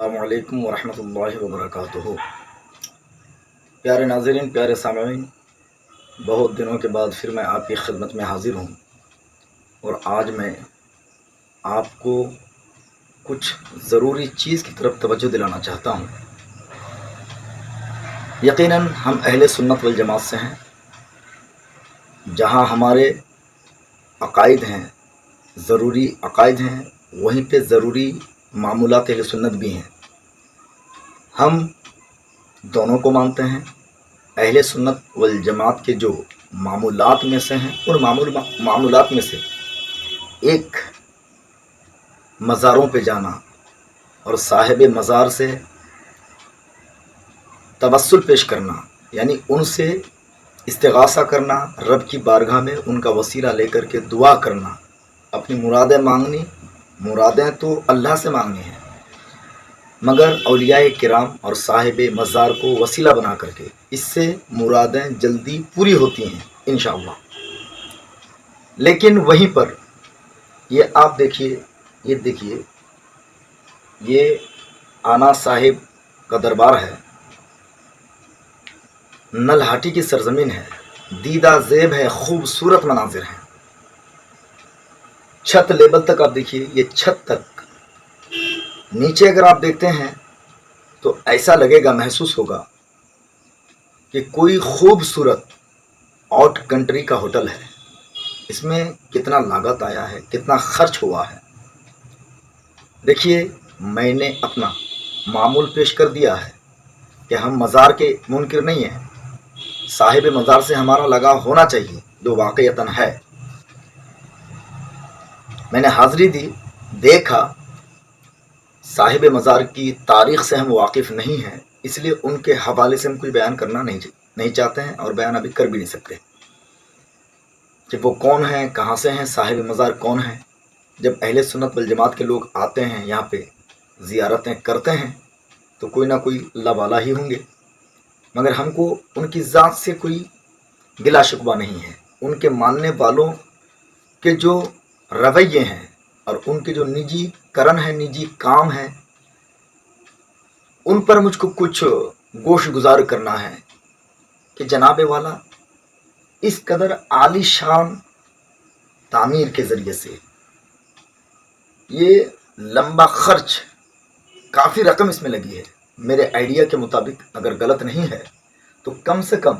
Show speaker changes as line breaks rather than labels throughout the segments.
السلام علیکم ورحمۃ اللہ وبرکاتہ۔ پیارے ناظرین، پیارے سامعین، بہت دنوں کے بعد پھر میں آپ کی خدمت میں حاضر ہوں، اور آج میں آپ کو کچھ ضروری چیز کی طرف توجہ دلانا چاہتا ہوں۔ یقیناً ہم اہل سنت والجماعت سے ہیں، جہاں ہمارے عقائد ہیں، ضروری عقائد ہیں، وہیں پہ ضروری معمولات اہل سنت بھی ہیں۔ ہم دونوں کو مانتے ہیں۔ اہل سنت والجماعت کے جو معمولات میں سے ہیں، ان معمولات میں سے ایک مزاروں پہ جانا اور صاحب مزار سے توسل پیش کرنا، یعنی ان سے استغاثہ کرنا، رب کی بارگاہ میں ان کا وسیلہ لے کر کے دعا کرنا، اپنی مرادیں مانگنی۔ مرادیں تو اللہ سے مانگنی ہیں، مگر اولیاء کرام اور صاحب مزار کو وسیلہ بنا کر کے اس سے مرادیں جلدی پوری ہوتی ہیں انشاءاللہ۔ لیکن وہیں پر یہ آپ دیکھیے یہ آنا صاحب کا دربار ہے، نلہاٹی کی سرزمین ہے، دیدہ زیب ہے، خوبصورت مناظر ہیں۔ چھت لیبل تک آپ دیکھیے، یہ چھت تک نیچے اگر آپ دیکھتے ہیں تو ایسا لگے گا، محسوس ہوگا کہ کوئی خوبصورت آؤٹ کنٹری کا ہوٹل ہے۔ اس میں کتنا لاگت آیا ہے، کتنا خرچ ہوا ہے۔ دیکھیے، میں نے اپنا معمول پیش کر دیا ہے کہ ہم مزار کے منکر نہیں ہیں، صاحب مزار سے ہمارا لگاؤ ہونا چاہیے جو واقعتاً ہے۔ میں نے حاضری دی، دیکھا، صاحب مزار کی تاریخ سے ہم واقف نہیں ہیں، اس لیے ان کے حوالے سے ہم کوئی بیان کرنا نہیں چاہتے ہیں، اور بیان ابھی کر بھی نہیں سکتے کہ وہ کون ہیں، کہاں سے ہیں، صاحب مزار کون ہیں۔ جب اہل سنت والجماعت کے لوگ آتے ہیں یہاں پہ زیارتیں کرتے ہیں تو کوئی نہ کوئی اللہ والا ہی ہوں گے، مگر ہم کو ان کی ذات سے کوئی گلا شکوہ نہیں ہے۔ ان کے ماننے والوں کے جو رویے ہیں اور ان کے جو نجی کرن ہیں، نجی کام ہیں، ان پر مجھ کو کچھ گوش گزار کرنا ہے کہ جناب والا اس قدر عالی شان تعمیر کے ذریعے سے یہ لمبا خرچ، کافی رقم اس میں لگی ہے۔ میرے آئیڈیا کے مطابق اگر غلط نہیں ہے تو کم سے کم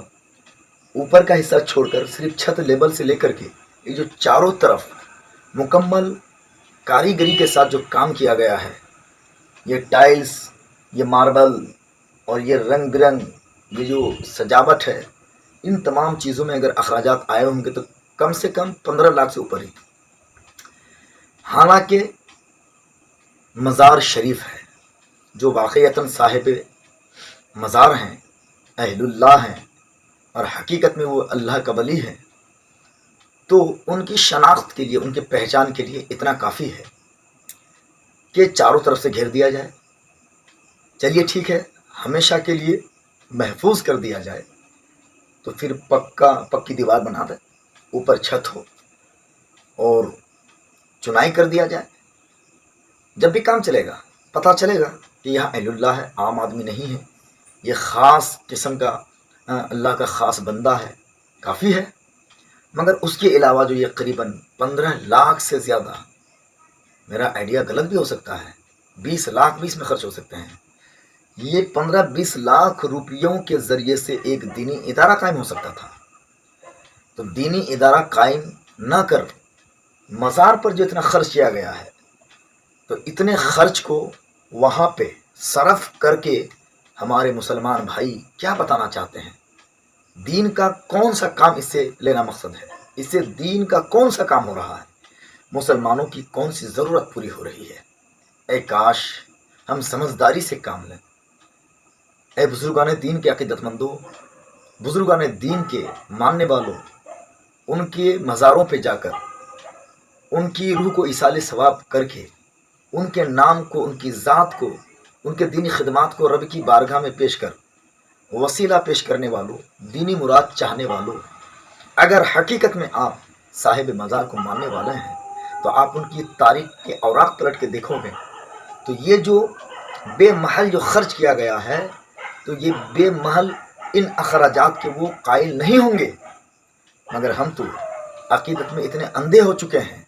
اوپر کا حصہ چھوڑ کر صرف چھت لیبل سے لے کر کے یہ جو چاروں طرف مکمل کاریگری کے ساتھ جو کام کیا گیا ہے، یہ ٹائلز، یہ ماربل اور یہ رنگ برنگ، یہ جو سجاوٹ ہے، ان تمام چیزوں میں اگر اخراجات آئے ہوں گے تو کم سے کم 15 لاکھ سے اوپر ہی۔ حالانکہ مزار شریف ہے، جو واقعتاً صاحب مزار ہیں، اہل اللہ ہیں، اور حقیقت میں وہ اللہ کا ولی ہے، تو ان کی شناخت کے لیے، ان کے پہچان کے لیے اتنا کافی ہے کہ چاروں طرف سے گھیر دیا جائے۔ چلیے ٹھیک ہے، ہمیشہ کے لیے محفوظ کر دیا جائے تو پھر پکی دیوار بنا دے، اوپر چھت ہو اور چنائی کر دیا جائے۔ جب بھی کام چلے گا پتہ چلے گا کہ یہاں اہل اللہ ہے، عام آدمی نہیں ہے، یہ خاص قسم کا اللہ کا خاص بندہ ہے، کافی ہے۔ مگر اس کے علاوہ جو یہ قریباً 15 لاکھ سے زیادہ، میرا آئیڈیا غلط بھی ہو سکتا ہے، 20 لاکھ بھی اس میں خرچ ہو سکتے ہیں، یہ 15-20 لاکھ روپیوں کے ذریعے سے ایک دینی ادارہ قائم ہو سکتا تھا۔ تو دینی ادارہ قائم نہ کر مزار پر جو اتنا خرچ کیا گیا ہے، تو اتنے خرچ کو وہاں پہ صرف کر کے ہمارے مسلمان بھائی کیا بتانا چاہتے ہیں؟ دین کا کون سا کام اس سے لینا مقصد ہے؟ اس سے دین کا کون سا کام ہو رہا ہے؟ مسلمانوں کی کون سی ضرورت پوری ہو رہی ہے؟ اے کاش ہم سمجھداری سے کام لیں۔ اے بزرگان دین کے عقیدت مندوں، بزرگان دین کے ماننے والوں، ان کے مزاروں پہ جا کر ان کی روح کو ایصال ثواب کر کے، ان کے نام کو، ان کی ذات کو، ان کے دینی خدمات کو رب کی بارگاہ میں پیش کر وسیلہ پیش کرنے والوں، دینی مراد چاہنے والوں، اگر حقیقت میں آپ صاحب مزار کو ماننے والے ہیں تو آپ ان کی تاریخ کے اوراق پلٹ کے دیکھو گے تو یہ جو بے محل جو خرچ کیا گیا ہے تو یہ بے محل ان اخراجات کے وہ قائل نہیں ہوں گے، مگر ہم تو عقیدت میں اتنے اندھے ہو چکے ہیں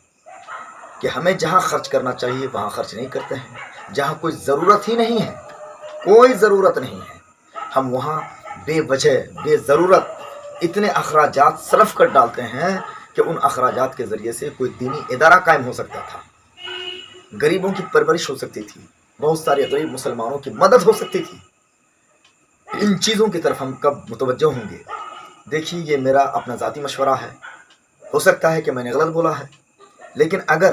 کہ ہمیں جہاں خرچ کرنا چاہیے وہاں خرچ نہیں کرتے ہیں، جہاں کوئی ضرورت ہی نہیں ہے، کوئی ضرورت نہیں ہے، ہم وہاں بے وجہ بے ضرورت اتنے اخراجات صرف کر ڈالتے ہیں کہ ان اخراجات کے ذریعے سے کوئی دینی ادارہ قائم ہو سکتا تھا، غریبوں کی پرورش ہو سکتی تھی، بہت سارے غریب مسلمانوں کی مدد ہو سکتی تھی۔ ان چیزوں کی طرف ہم کب متوجہ ہوں گے؟ دیکھیے، یہ میرا اپنا ذاتی مشورہ ہے، ہو سکتا ہے کہ میں نے غلط بولا ہے، لیکن اگر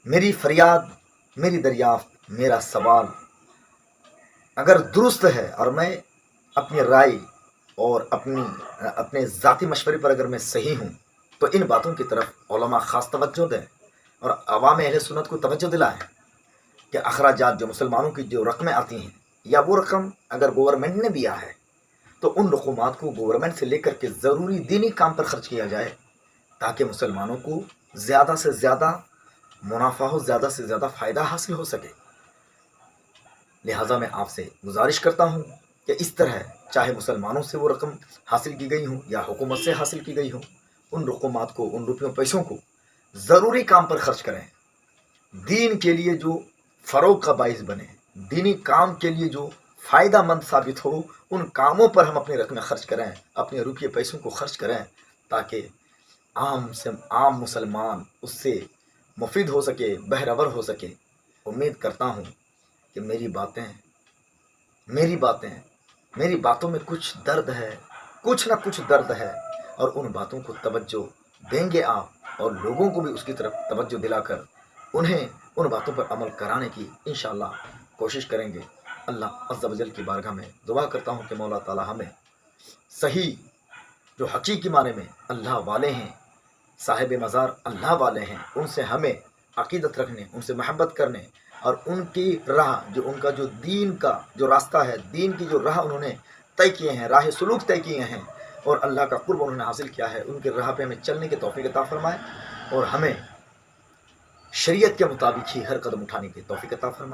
میری فریاد، میری دریافت، میرا سوال اگر درست ہے اور میں اپنی رائے اور اپنے ذاتی مشورے پر اگر میں صحیح ہوں، تو ان باتوں کی طرف علماء خاص توجہ دیں اور عوام اہل سنت کو توجہ دلائیں کہ اخراجات جو مسلمانوں کی جو رقمیں آتی ہیں، یا وہ رقم اگر گورنمنٹ نے دیا ہے تو ان رقومات کو گورنمنٹ سے لے کر کے ضروری دینی کام پر خرچ کیا جائے، تاکہ مسلمانوں کو زیادہ سے زیادہ منافع ہو، زیادہ سے زیادہ فائدہ حاصل ہو سکے۔ لہٰذا میں آپ سے گزارش کرتا ہوں کہ اس طرح چاہے مسلمانوں سے وہ رقم حاصل کی گئی ہوں یا حکومت سے حاصل کی گئی ہوں، ان رقومات کو، ان روپیوں پیسوں کو ضروری کام پر خرچ کریں، دین کے لیے جو فروغ کا باعث بنے، دینی کام کے لیے جو فائدہ مند ثابت ہو، ان کاموں پر ہم اپنی رقمیں خرچ کریں، اپنے روپیے پیسوں کو خرچ کریں، تاکہ عام مسلمان اس سے مفید ہو سکے، بہرور ہو سکے۔ امید کرتا ہوں کہ میری باتوں میں کچھ درد ہے، کچھ نہ کچھ درد ہے، اور ان باتوں کو توجہ دیں گے آپ، اور لوگوں کو بھی اس کی طرف توجہ دلا کر انہیں ان باتوں پر عمل کرانے کی انشاءاللہ کوشش کریں گے۔ اللہ عز و جل کی بارگاہ میں دعا کرتا ہوں کہ مولا تعالی ہمیں صحیح جو حقیقی معنی میں اللہ والے ہیں، صاحب مزار اللہ والے ہیں، ان سے ہمیں عقیدت رکھنے، ان سے محبت کرنے، اور ان کی راہ جو دین کا جو راستہ ہے، دین کی جو راہ انہوں نے طے کیے ہیں، راہ سلوک طے کیے ہیں، اور اللہ کا قرب انہوں نے حاصل کیا ہے، ان کی راہ پہ ہمیں چلنے کی توفیق عطا فرمائے، اور ہمیں شریعت کے مطابق ہی ہر قدم اٹھانے کی توفیق عطا فرمائے۔